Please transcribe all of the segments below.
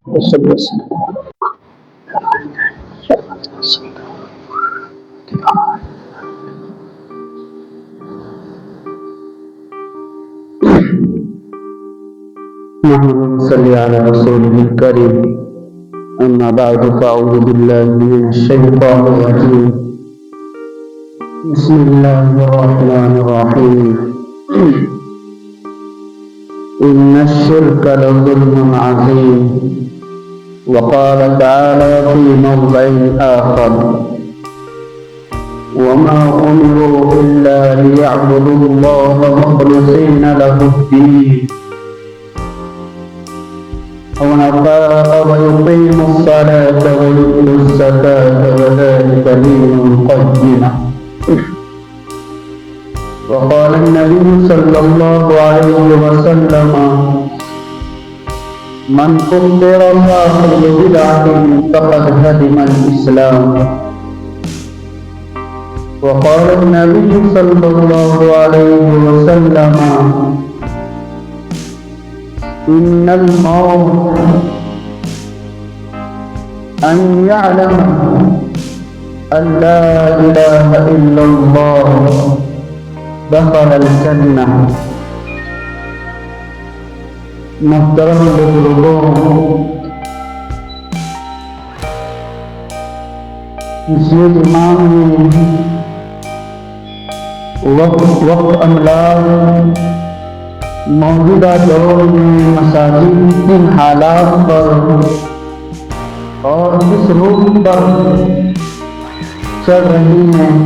وصلى وسلم. اللهم صل على رسوله الكريم. أما بعد فأعوذ بالله من الشيطان الرجيم. بسم الله الرحمن الرحيم. إن الشرك لظلم عظيم. وقال تعالى في موضع آخر: وما أمروا إلا ليعبدوا الله مخلصين له الدين ويقيموا الصلاة ويؤتوا الزكاة وذلك دين القيمة. وقال النبي صلى الله عليه وسلم: من كبر صاحب بدعة فقد هدم الإسلام. وقال النبي صلى الله عليه وسلم: إن الموت أن يعلم أن لا إله إلا الله دخل الجنة. محترم بزرگوں، مسجد امام نے وقت املاک موجودہ دور میں مساجد کی حالات پر اور کس روح پر چل رہی ہیں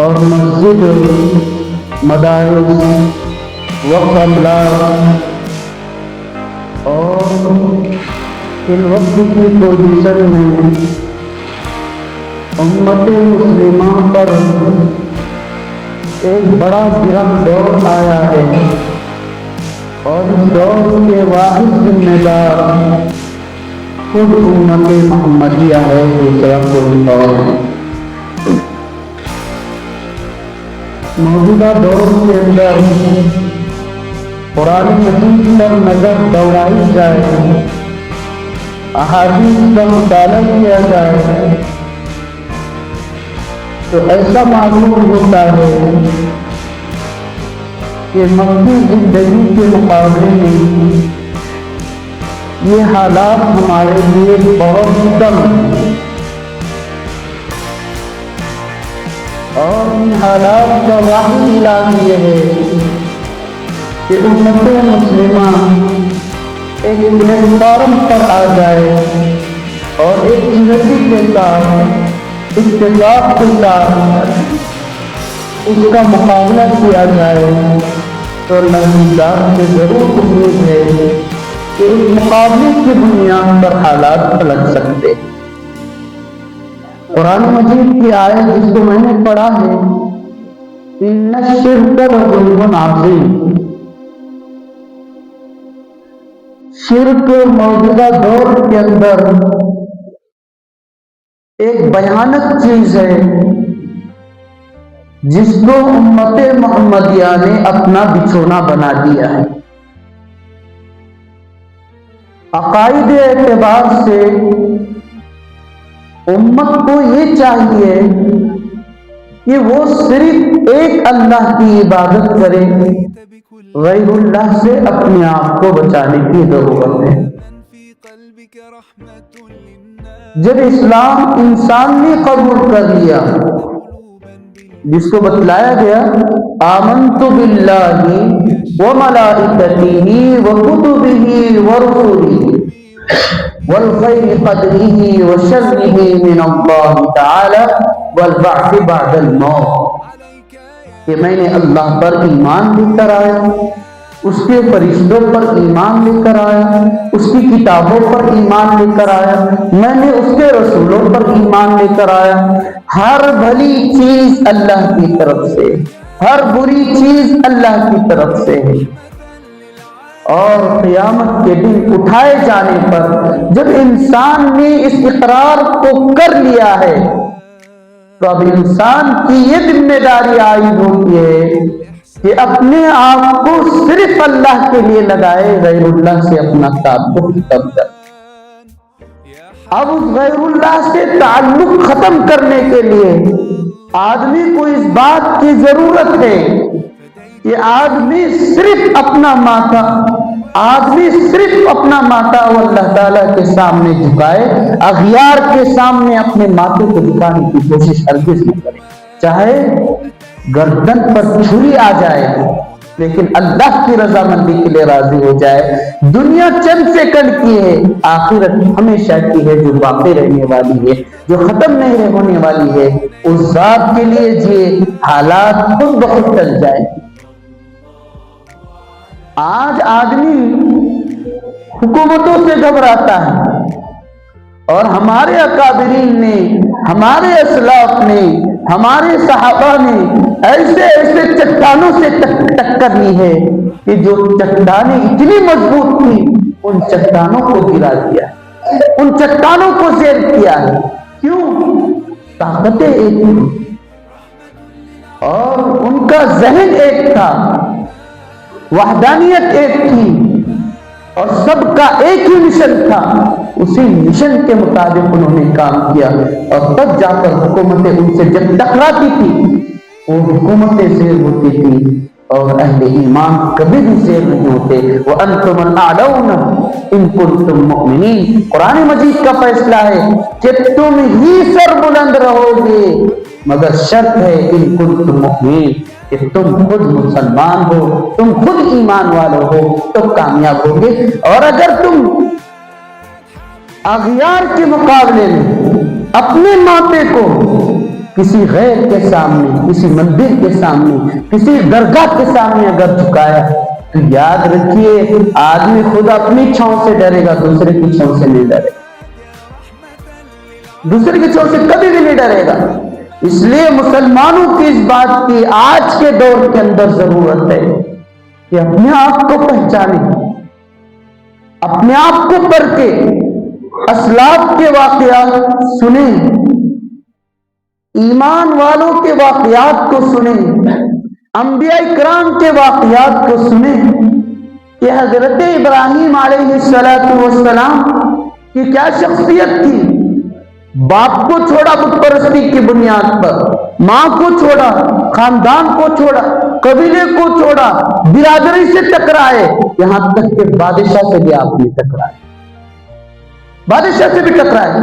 اور مسجد، مدارس، وقف املاک اور فی الوقت کی پوزیشن میں امت مسلمہ پر ایک بڑا گرم دور آیا ہے اور اس دور کے واحد ذمہ دار خود امت محمدیہ ہے. دوسرا کوئی اور موجودہ دور کے اندر قرآن مجید پر نظر دوڑائی جائے، احادیث کا مطالعہ کیا جائے تو ایسا معلوم ہوتا ہے کہ مکی زندگی کے مقابلے میں یہ حالات ہمارے لیے بہت کم ہیں، اور ان حالات کا واحد علاج یہ ہے کہ امت مسلمہ ایک پلیٹ فارم پر آ جائے اور ایک انرجی کے ساتھ، اتفاق کے ساتھ اس کا مقابلہ کیا جائے تو اللہ سے ضرور امید ہے کہ اس مقابلے کی بنیاد پر حالات پلٹ سکتے. قرآن مجید کی آیت جس کو میں نے پڑھا ہے، ان الشرک لظلم عظیم. شرک موجودہ دور کے اندر ایک بھیانک چیز ہے جس کو امت محمدیہ نے اپنا بچھونا بنا دیا ہے. عقائد اعتبار سے امت کو یہ چاہیے کہ وہ صرف ایک اللہ کی عبادت کرے، غیر اللہ سے اپنے آپ کو بچانے کی ضرورت ہے. جب اسلام انسان نے قبول کر لیا، جس کو بتلایا گیا آمنت باللہ وملائکتہ وکتبہ ورسلہ والخیر قدرہ وشرہ من اللہ تعالی والبعث بعد الموت، کہ میں نے اللہ پر ایمان لے کر آیا، اس کے فرشتوں پر ایمان لے کر آیا، اس کی کتابوں پر ایمان لے کر آیا، میں نے اس کے رسولوں پر ایمان لے کر آیا. ہر بھلی چیز اللہ کی طرف سے، ہر بری چیز اللہ کی طرف سے ہے. اور قیامت کے دن اٹھائے جانے پر جب انسان نے اس اقرار کو کر لیا ہے تو اب انسان کی یہ ذمہ داری عائد ہوتی ہے کہ اپنے آپ کو صرف اللہ کے لیے لگائے، غیر اللہ سے اپنا تعلق کم کر. اب اس غیر اللہ سے تعلق ختم کرنے کے لیے آدمی کو اس بات کی ضرورت ہے کہ آدمی صرف اپنا ماتھا وہ اللہ تعالیٰ کے سامنے جھکائے، اغیار کے سامنے اپنے ماتھے کو جھکانے کی کوشش ہرگز نہ کرے، چاہے گردن پر چھری آ جائے لیکن اللہ کی رضامندی کے لیے راضی ہو جائے۔ دنیا چند سیکنڈ کی ہے، آخرت ہمیشہ کی ہے، جو باقی رہنے والی ہے، جو ختم نہیں ہونے والی ہے۔ اس ذات کے لیے جیے، حالات خود بخود ٹل جائے۔ آج آدمی حکومتوں سے گھبراتا ہے، اور ہمارے اکابرین نے، ہمارے اسلاف نے، ہمارے صحابہ نے ایسے چٹانوں سے ٹکر لی ہے کہ جو چٹانیں اتنی مضبوط تھی ان چٹانوں کو گرا دیا، ان چٹانوں کو زیر کیا ہے۔ کیوں؟ طاقتیں ایک تھی اور ان کا ذہن ایک تھا، وحدانیت ایک تھی اور سب کا ایک ہی مشن تھا، اسی مشن کے مطابق انہوں نے کام کیا، اور تب جا کر حکومتیں ان سے جب ٹکراتی تھی وہ حکومتیں زیر ہوتی تھی، اور اہل ایمان کبھی بھی زیر نہیں ہوتے۔ وَأَنْتُمُ الْأَعْلَوْنَ إِن كُنتُم مُؤْمِنِينَ۔ قرآن مجید کا فیصلہ ہے کہ تم ہی سر بلند رہو گے، مگر شرط ہے ان کنتم مؤمنین، کہ تم خود مسلمان ہو، تم خود ایمان والے ہو تو کامیاب ہوگے۔ اور اگر تم اغیار کے مقابلے میں اپنے ماتھے کو کسی غیر کے سامنے، کسی مندر کے سامنے، کسی درگاہ کے سامنے اگر جھکایا تو یاد رکھیے آدمی خود اپنی چھاؤں سے ڈرے گا، دوسرے کی چھاؤں سے نہیں ڈرے گا، دوسرے کی چھاؤں سے کبھی بھی نہیں ڈرے گا۔ اس لیے مسلمانوں کی اس بات کی آج کے دور کے اندر ضرورت ہے کہ اپنے آپ کو پہچانیں، اپنے آپ کو پرکھے، اسلاف کے واقعات سنیں، ایمان والوں کے واقعات کو سنیں، انبیاء کرام کے واقعات کو سنیں کہ حضرت ابراہیم علیہ السلام کی کیا شخصیت تھی۔ باپ کو چھوڑا بت پرستی کی بنیاد پر، ماں کو چھوڑا، خاندان کو چھوڑا، قبیلے کو چھوڑا، برادری سے ٹکرائے، یہاں تک کہ بادشاہ سے بھی آپ نے ٹکرائے، بادشاہ سے بھی ٹکرائے۔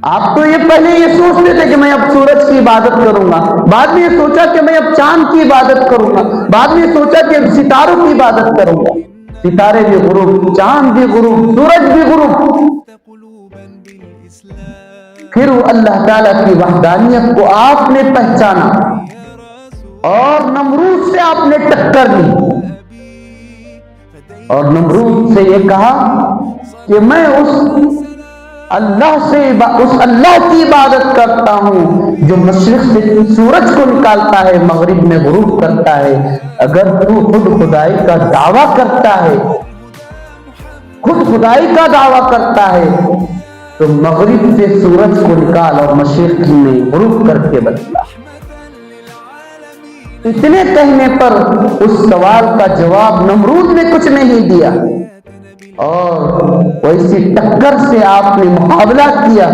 آپ تو یہ پہلے یہ سوچتے تھے کہ میں اب سورج کی عبادت کروں گا، بعد میں یہ سوچا کہ میں اب چاند کی عبادت کروں گا، بعد میں یہ سوچا کہ اب ستاروں کی عبادت کروں گا۔ ستارے بھی غروب، چاند بھی غروب، سورج بھی غروب۔ پھر وہ اللہ تعالیٰ کی وحدانیت کو آپ نے پہچانا اور نمرود سے آپ نے ٹکر لی، اور نمرود سے یہ کہا کہ میں اس اللہ کی عبادت کرتا ہوں جو مشرق سے سورج کو نکالتا ہے، مغرب میں غروب کرتا ہے۔ اگر تو خود خدائی کا دعویٰ کرتا ہے، خود خدائی کا دعویٰ کرتا ہے تو مغرب سے سورج کو نکال اور مشرق میں غروب کر کے بتلا۔ اتنے کہنے پر اس سوال کا جواب نمرود نے کچھ نہیں دیا، اور ویسی ٹکر سے آپ نے مقابلہ کیا،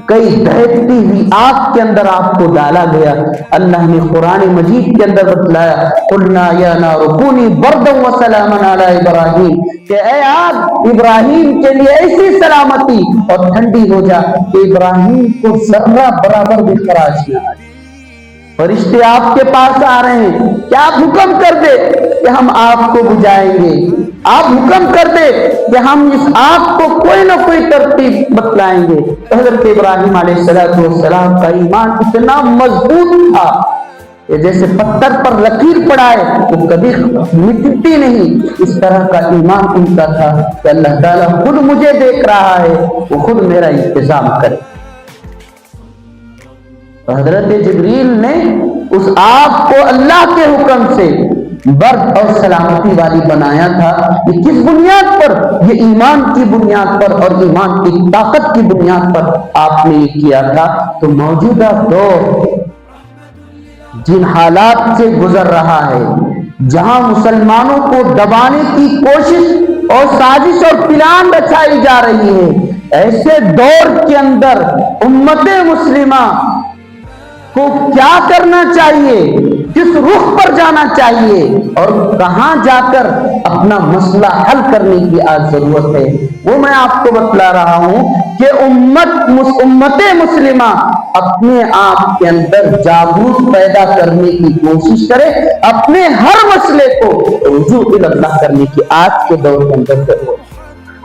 کئی دہتی ہوئی آگ کے اندر آپ کو ڈالا گیا۔ اللہ نے قرآن مجید کے اندر بتلایا قلنا یا نار کونی بردا وسلاما علی ابراہیم، کہ اے آگ ابراہیم کے لیے ایسی سلامتی اور ٹھنڈی ہو جا کہ ابراہیم کو ذرہ برابر بھی خراش نہ آئے۔ فرشتے آپ کے پاس آ رہے ہیں کہ آپ حکم کر دے کہ ہم آگ کو بجھائیں گے، آپ حکم کر دے کہ ہم اس آگ کو کوئی نہ کوئی ترتیب بتلائیں گے۔ حضرت ابراہیم علیہ السلام کا ایمان اتنا مضبوط تھا کہ جیسے پتھر پر لکیر پڑائے وہ کبھی مٹتی نہیں، اس طرح کا ایمان ان کا تھا کہ اللہ تعالیٰ خود مجھے دیکھ رہا ہے، وہ خود میرا انتظام کرے۔ حضرت جبریل نے اس آگ کو اللہ کے حکم سے برد اور سلامتی والی بنایا تھا۔ یہ کس بنیاد پر؟ یہ ایمان کی بنیاد پر اور ایمان کی طاقت کی بنیاد پر آپ نے یہ کیا تھا۔ تو موجودہ دور جن حالات سے گزر رہا ہے، جہاں مسلمانوں کو دبانے کی کوشش اور سازش اور پلان رچائی جا رہی ہے، ایسے دور کے اندر امت مسلمہ کو کیا کرنا چاہیے، کس رخ پر جانا چاہیے اور کہاں جا کر اپنا مسئلہ حل کرنے کی آج ضرورت ہے، وہ میں آپ کو بتلا رہا ہوں کہ امت مسلمہ اپنے آپ کے اندر جاگروک پیدا کرنے کی کوشش کرے، اپنے ہر مسئلے کو رجوع اللہ کرنے کی آج کے دور کے اندر ضرورت ہے۔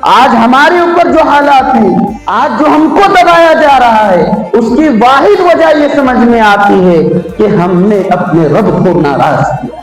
آج ہمارے اوپر جو حالات ہیں، آج جو ہم کو دبایا جا رہا ہے، اس کی واحد وجہ یہ سمجھ میں آتی ہے کہ ہم نے اپنے رب کو ناراض کیا۔